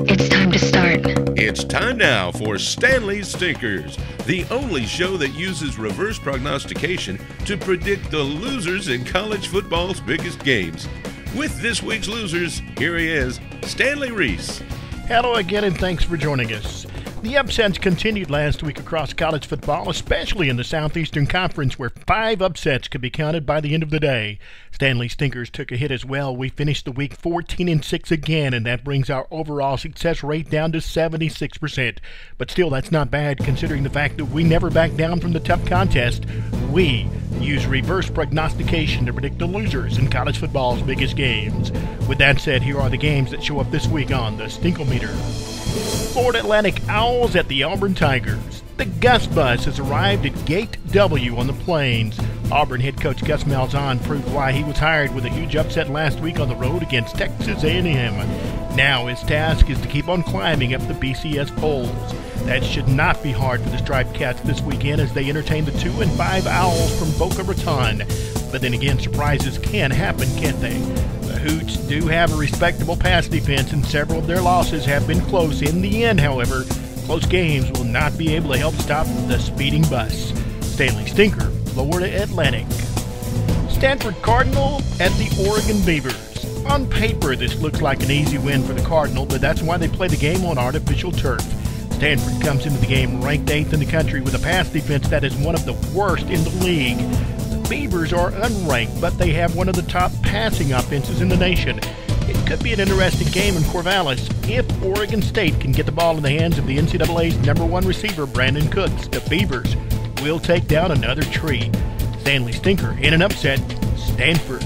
It's time to start. It's time now for Stanley's Stinkers, the only show that uses reverse prognostication to predict the losers in college football's biggest games. With this week's losers, here he is, Stanley Reese. Hello again, and thanks for joining us. The upsets continued last week across college football, especially in the Southeastern Conference, where 5 upsets could be counted by the end of the day. Stanley Stinkers took a hit as well. We finished the week 14-6 again, and that brings our overall success rate down to 76%. But still, that's not bad, considering the fact that we never back down from the tough contest. We use reverse prognostication to predict the losers in college football's biggest games. With that said, here are the games that show up this week on the Stinklemeter. Florida Atlantic Owls at the Auburn Tigers. The Gus Bus has arrived at Gate W on the Plains. Auburn head coach Gus Malzahn proved why he was hired with a huge upset last week on the road against Texas A&M. Now his task is to keep on climbing up the BCS polls. That should not be hard for the Striped Cats this weekend as they entertain the 2-5 Owls from Boca Raton. But then again, surprises can happen, can't they? The Hoots do have a respectable pass defense, and several of their losses have been close. In the end, however, close games will not be able to help stop the speeding bus. Stanley Stinker, Florida Atlantic. Stanford Cardinal at the Oregon Beavers. On paper, this looks like an easy win for the Cardinal, but that's why they play the game on artificial turf. Stanford comes into the game ranked 8th in the country with a pass defense that is one of the worst in the league. The Beavers are unranked, but they have one of the top passing offenses in the nation. It could be an interesting game in Corvallis if Oregon State can get the ball in the hands of the NCAA's #1 receiver, Brandon Cooks. The Beavers will take down another tree. Stanley Stinker in an upset, Stanford.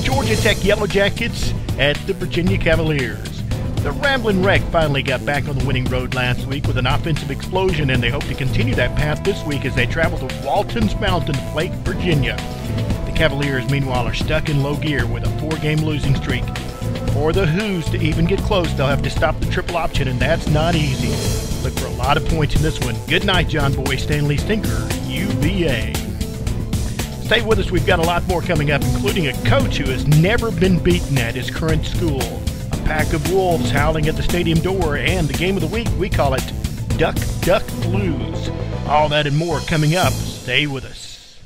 Georgia Tech Yellow Jackets at the Virginia Cavaliers. The Ramblin' Wreck finally got back on the winning road last week with an offensive explosion, and they hope to continue that path this week as they travel to Walton's Mountain to play Virginia. The Cavaliers, meanwhile, are stuck in low gear with a 4-game losing streak. For the Who's to even get close, they'll have to stop the triple option, and that's not easy. Look for a lot of points in this one. Good night, John Boy. Stanley Stinker, UVA. Stay with us. We've got a lot more coming up, including a coach who has never been beaten at his current school. A pack of wolves howling at the stadium door, and the game of the week, we call it Duck, Duck, Blues. All that and more coming up. Stay with us.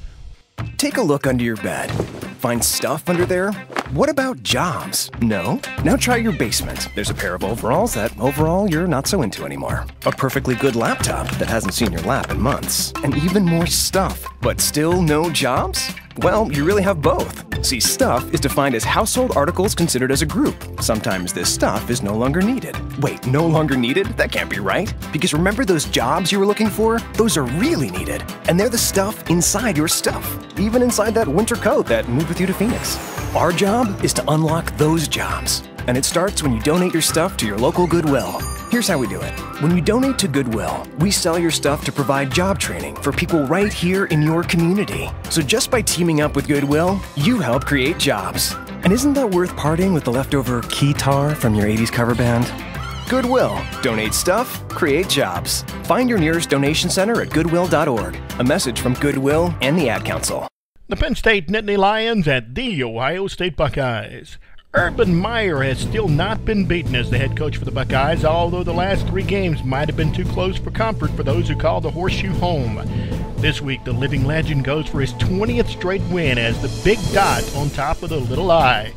Take a look under your bed. Find stuff under there? What about jobs? No? Now try your basement. There's a pair of overalls that overall you're not so into anymore. A perfectly good laptop that hasn't seen your lap in months. And even more stuff. But still no jobs? Well, you really have both. See, stuff is defined as household articles considered as a group. Sometimes this stuff is no longer needed. Wait, no longer needed? That can't be right. Because remember those jobs you were looking for? Those are really needed. And they're the stuff inside your stuff. Even inside that winter coat that moved with you to Phoenix. Our job is to unlock those jobs. And it starts when you donate your stuff to your local Goodwill. Here's how we do it. When you donate to Goodwill, we sell your stuff to provide job training for people right here in your community. So just by teaming up with Goodwill, you help create jobs. And isn't that worth parting with the leftover keytar from your 80s cover band? Goodwill. Donate stuff, create jobs. Find your nearest donation center at goodwill.org. A message from Goodwill and the Ad Council. The Penn State Nittany Lions at the Ohio State Buckeyes. Urban Meyer has still not been beaten as the head coach for the Buckeyes, although the last 3 games might have been too close for comfort for those who call the horseshoe home. This week, the living legend goes for his 20th straight win as the big dot on top of the little I.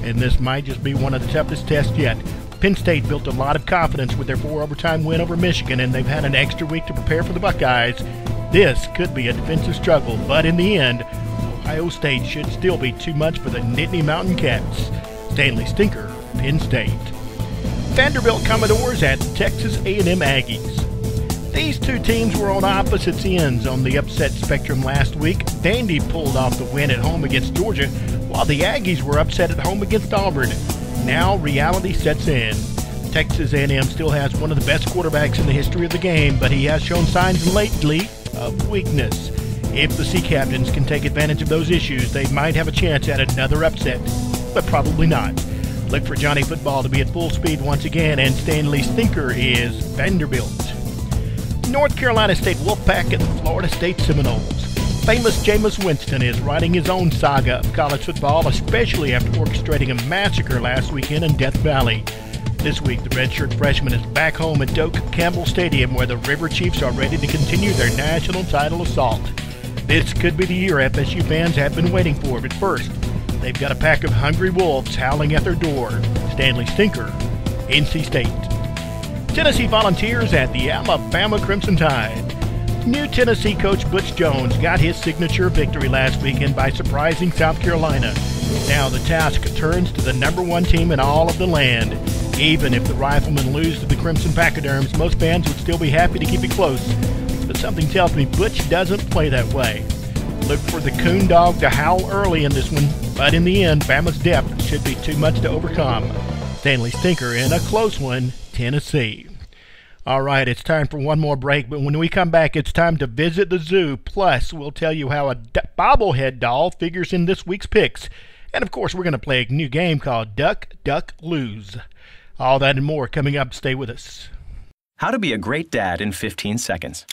And this might just be one of the toughest tests yet. Penn State built a lot of confidence with their 4-overtime win over Michigan, and they've had an extra week to prepare for the Buckeyes. This could be a defensive struggle, but in the end, Ohio State should still be too much for the Nittany Mountain Cats. Stanley Stinker, Penn State. Vanderbilt Commodores at Texas A&M Aggies. These two teams were on opposite ends on the upset spectrum last week. Vandy pulled off the win at home against Georgia, while the Aggies were upset at home against Auburn. Now reality sets in. Texas A&M still has one of the best quarterbacks in the history of the game, but he has shown signs lately of weakness. If the Sea Captains can take advantage of those issues, they might have a chance at another upset, but probably not. Look for Johnny Football to be at full speed once again, and Stanley Stinker is Vanderbilt. North Carolina State Wolfpack at the Florida State Seminoles. Famous Jameis Winston is writing his own saga of college football, especially after orchestrating a massacre last weekend in Death Valley. This week, the redshirt freshman is back home at Doak Campbell Stadium, where the River Chiefs are ready to continue their national title assault. This could be the year FSU fans have been waiting for, but first, they've got a pack of hungry wolves howling at their door. Stanley Stinker, NC State. Tennessee Volunteers at the Alabama Crimson Tide. New Tennessee coach Butch Jones got his signature victory last weekend by surprising South Carolina. Now the task turns to the number one team in all of the land. Even if the Riflemen lose to the Crimson Pachyderms, most fans would still be happy to keep it close. But something tells me Butch doesn't play that way. Look for the coon dog to howl early in this one, but in the end, Bama's depth should be too much to overcome. Stanley Stinker in a close one, Tennessee. All right, it's time for one more break, but when we come back, it's time to visit the zoo. Plus, we'll tell you how a bobblehead doll figures in this week's picks. And, of course, we're going to play a new game called Duck, Duck, Lose. All that and more coming up. Stay with us. How to be a great dad in 15 seconds.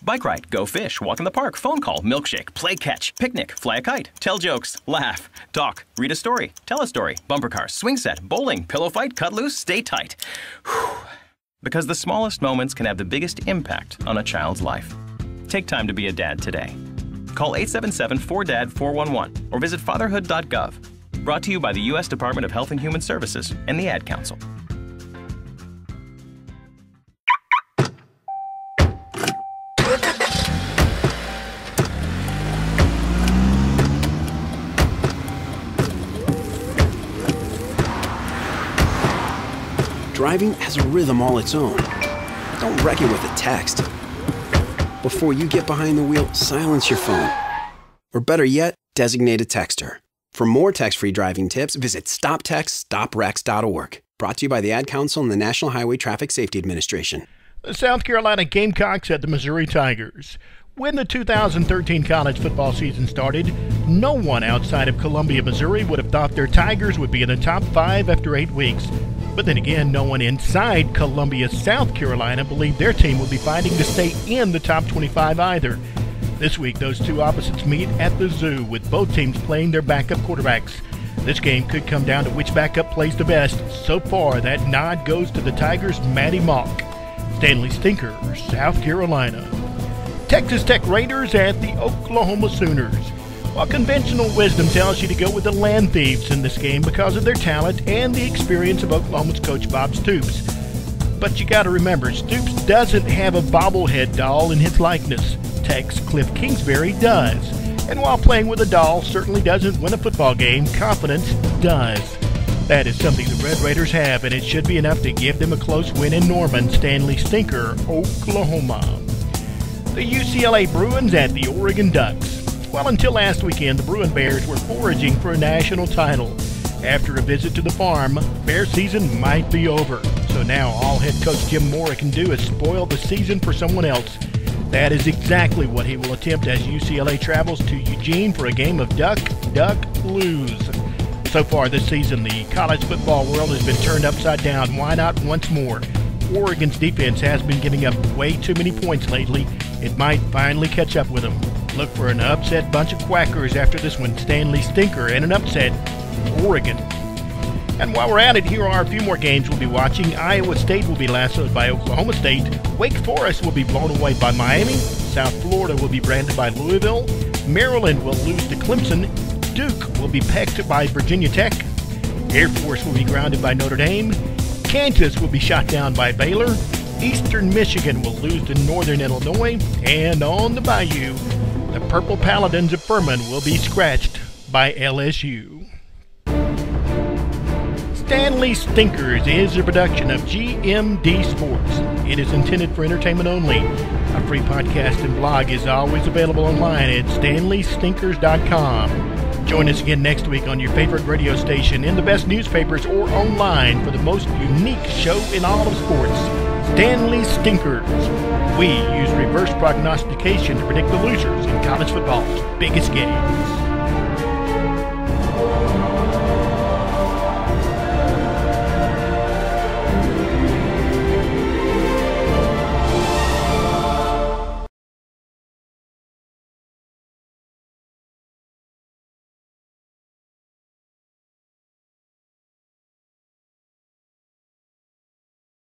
Bike ride, go fish, walk in the park, phone call, milkshake, play catch, picnic, fly a kite, tell jokes, laugh, talk, read a story, tell a story, bumper cars, swing set, bowling, pillow fight, cut loose, stay tight. Whew. Because the smallest moments can have the biggest impact on a child's life. Take time to be a dad today. Call 877-4DAD-411 or visit fatherhood.gov. Brought to you by the U.S. Department of Health and Human Services and the Ad Council. Driving has a rhythm all its own. Don't wreck it with a text. Before you get behind the wheel, silence your phone. Or better yet, designate a texter. For more text-free driving tips, visit stoptextstoprex.org. Brought to you by the Ad Council and the National Highway Traffic Safety Administration. The South Carolina Gamecocks at the Missouri Tigers. When the 2013 college football season started, no one outside of Columbia, Missouri would have thought their Tigers would be in the top 5 after 8 weeks. But then again, no one inside Columbia, South Carolina believed their team would be fighting to stay in the top 25 either. This week, those two opposites meet at the zoo, with both teams playing their backup quarterbacks. This game could come down to which backup plays the best. So far, that nod goes to the Tigers' Matty Mock. Stanley Stinker, South Carolina. Texas Tech Raiders at the Oklahoma Sooners. While conventional wisdom tells you to go with the Land Thieves in this game because of their talent and the experience of Oklahoma's coach Bob Stoops. But you got to remember, Stoops doesn't have a bobblehead doll in his likeness. Tech's Cliff Kingsbury does. And while playing with a doll certainly doesn't win a football game, confidence does. That is something the Red Raiders have, and it should be enough to give them a close win in Norman. Stanley Stinker, Oklahoma. The UCLA Bruins at the Oregon Ducks. Well, until last weekend, the Bruin Bears were foraging for a national title. After a visit to the farm, Bear season might be over. So now all head coach Jim Mora can do is spoil the season for someone else. That is exactly what he will attempt as UCLA travels to Eugene for a game of Duck, Duck, Lose. So far this season, the college football world has been turned upside down. Why not once more? Oregon's defense has been giving up way too many points lately. It might finally catch up with them. Look for an upset bunch of quackers after this one. Stanley Stinker and an upset, Oregon. And while we're at it, here are a few more games we'll be watching. Iowa State will be lassoed by Oklahoma State. Wake Forest will be blown away by Miami. South Florida will be branded by Louisville. Maryland will lose to Clemson. Duke will be pecked by Virginia Tech. Air Force will be grounded by Notre Dame. Kansas will be shot down by Baylor. Eastern Michigan will lose to Northern Illinois. And on the Bayou, the Purple Paladins of Furman will be scratched by LSU. Stanley Stinkers is a production of GMD Sports. It is intended for entertainment only. A free podcast and blog is always available online at stanleystinkers.com. Join us again next week on your favorite radio station, in the best newspapers, or online for the most unique show in all of sports, Stanley Stinkers. We use reverse prognostication to predict the losers in college football's biggest games.